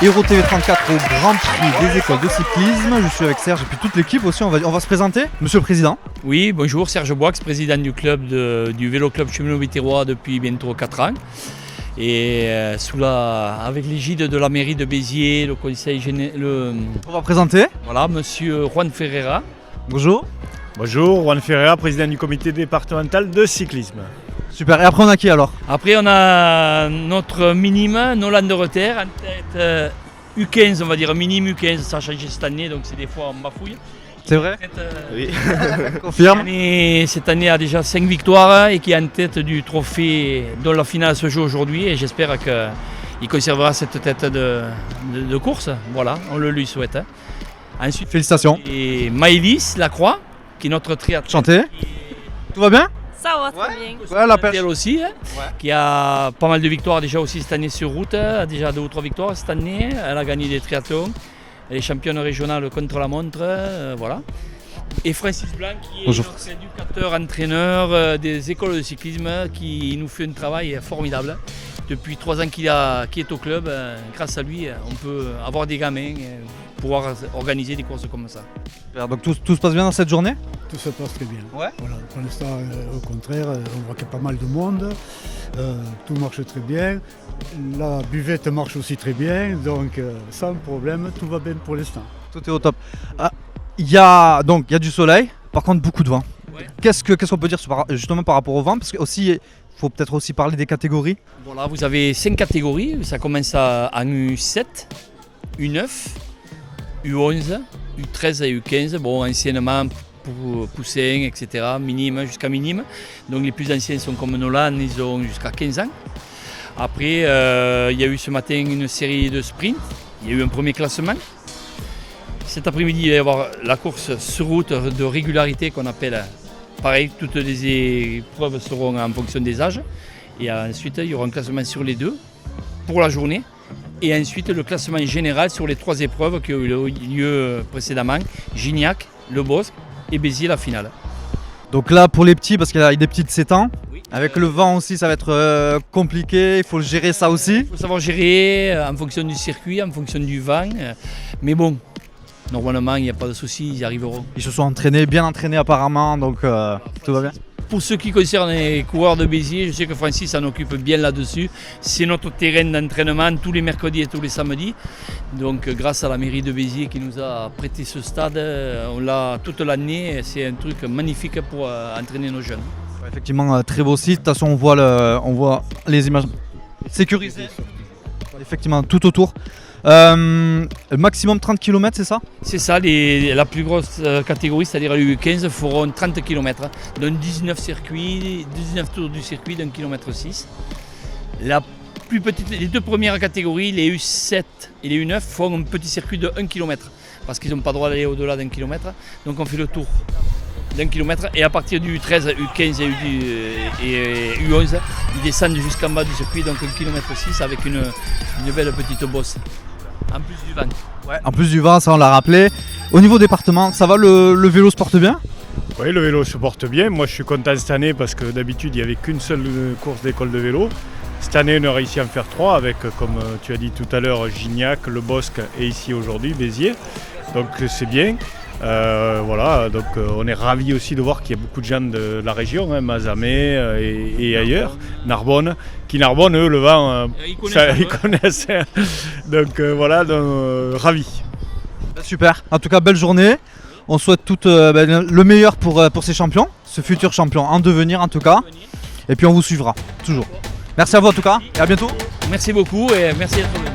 Héros TV 34 au Grand Prix des écoles de cyclisme. Je suis avec Serge et puis toute l'équipe aussi. On va se présenter. Monsieur le Président. Oui, bonjour, Serge Boix, président du club du Vélo Club Cheminot-Biterrois depuis bientôt 4 ans. Et avec l'égide de la mairie de Béziers, le conseil général. On va présenter. Voilà, monsieur Juan Ferreira. Bonjour. Bonjour, Juan Ferreira, président du comité départemental de cyclisme. Super. Et après, on a qui alors? Après, on a notre minime, Nolan de Reter, en tête U15, on va dire minime U15, ça a changé cette année, donc c'est des fois on bafouille. C'est vrai? Oui. Confirme. Cette année a déjà 5 victoires et qui est en tête du trophée dont la finale se joue aujourd'hui. Et j'espère qu'il conservera cette tête de course. Voilà, on le lui souhaite. Ensuite, Félicitations. et Maëlys Lacroix, qui est notre triathlète. Chanté. Tout va bien? Ça va très bien. Ouais, la pêche. Elle aussi, qui a pas mal de victoires déjà aussi cette année sur route. Déjà 2 ou 3 victoires cette année. Elle a gagné des triathlons. Elle est championne régionale contre-la-montre, voilà. Et Francis Blanc, qui est Bonjour. notre éducateur, entraîneur des écoles de cyclisme, qui nous fait un travail formidable. Depuis 3 ans qu'il est au club, grâce à lui, on peut avoir des gamins et pouvoir organiser des courses comme ça. Super. Donc tout se passe bien dans cette journée? Tout se passe très bien. Ouais. Voilà, pour l'instant, au contraire, on voit qu'il y a pas mal de monde. Tout marche très bien. La buvette marche aussi très bien. Donc, sans problème, tout va bien pour l'instant. Tout est au top. Il y a du soleil, par contre beaucoup de vent. Ouais. Qu'est-ce qu'on peut dire justement par rapport au vent? Parce qu'il faut peut-être aussi parler des catégories. Voilà, vous avez 5 catégories. Ça commence en U7, U9, U11, U13 et U15. Bon, anciennement, Poussin, etc., minime jusqu'à minime. Donc les plus anciens sont comme Nolan, ils ont jusqu'à 15 ans. Après, il y a eu ce matin une série de sprints. Il y a eu un premier classement. Cet après-midi, il va y avoir la course sur route de régularité qu'on appelle. Pareil, toutes les épreuves seront en fonction des âges. Et ensuite, il y aura un classement sur les 2 pour la journée. Et ensuite, le classement général sur les 3 épreuves qui ont eu lieu précédemment. Gignac, Le Bosc et Béziers, la finale. Donc là pour les petits, parce qu'il y a des petits de 7 ans, Oui. avec le vent aussi ça va être compliqué, il faut gérer ça aussi. Il faut savoir gérer en fonction du circuit, en fonction du vent. Mais bon, normalement, il n'y a pas de souci, ils y arriveront. Ils se sont entraînés, bien entraînés apparemment, donc tout va bien. Pour ce qui concerne les coureurs de Béziers, je sais que Francis s'en occupe bien là-dessus. C'est notre terrain d'entraînement tous les mercredis et tous les samedis. Donc grâce à la mairie de Béziers qui nous a prêté ce stade, on l'a toute l'année. C'est un truc magnifique pour entraîner nos jeunes. Effectivement, très beau site, de toute façon on voit les images sécurisées. Effectivement, tout autour. Maximum 30 km, c'est ça? C'est ça, la plus grosse catégorie, c'est-à-dire les U15, feront 30 km, donc 19 tours du circuit d'1,6 km. La plus petite, les 2 premières catégories, les U7 et les U9, font un petit circuit de 1 km, parce qu'ils n'ont pas le droit d'aller au-delà d'1 km, donc on fait le tour d'1 km, et à partir du U13, U15 et U11, ils descendent jusqu'en bas du circuit, donc 1,6 km avec une belle petite bosse. En plus du vent. Ouais. En plus du vent, ça on l'a rappelé. Au niveau département, ça va, le vélo se porte bien? Oui, le vélo se porte bien. Moi, je suis content cette année parce que d'habitude, il n'y avait qu'une seule course d'école de vélo. Cette année, on a réussi à en faire 3 avec, comme tu as dit tout à l'heure, Gignac, Le Bosc et ici aujourd'hui, Béziers. Donc c'est bien. Voilà, donc on est ravis aussi de voir qu'il y a beaucoup de gens de la région, Mazamet et ailleurs, Narbonne, eux, le vent, ils connaissent. Donc voilà, ravis. Super, en tout cas belle journée. On souhaite le meilleur pour ces champions, ce futur champion en devenir en tout cas. Et puis on vous suivra, toujours. Merci à vous en tout cas et à bientôt. Merci beaucoup et merci d'être venu.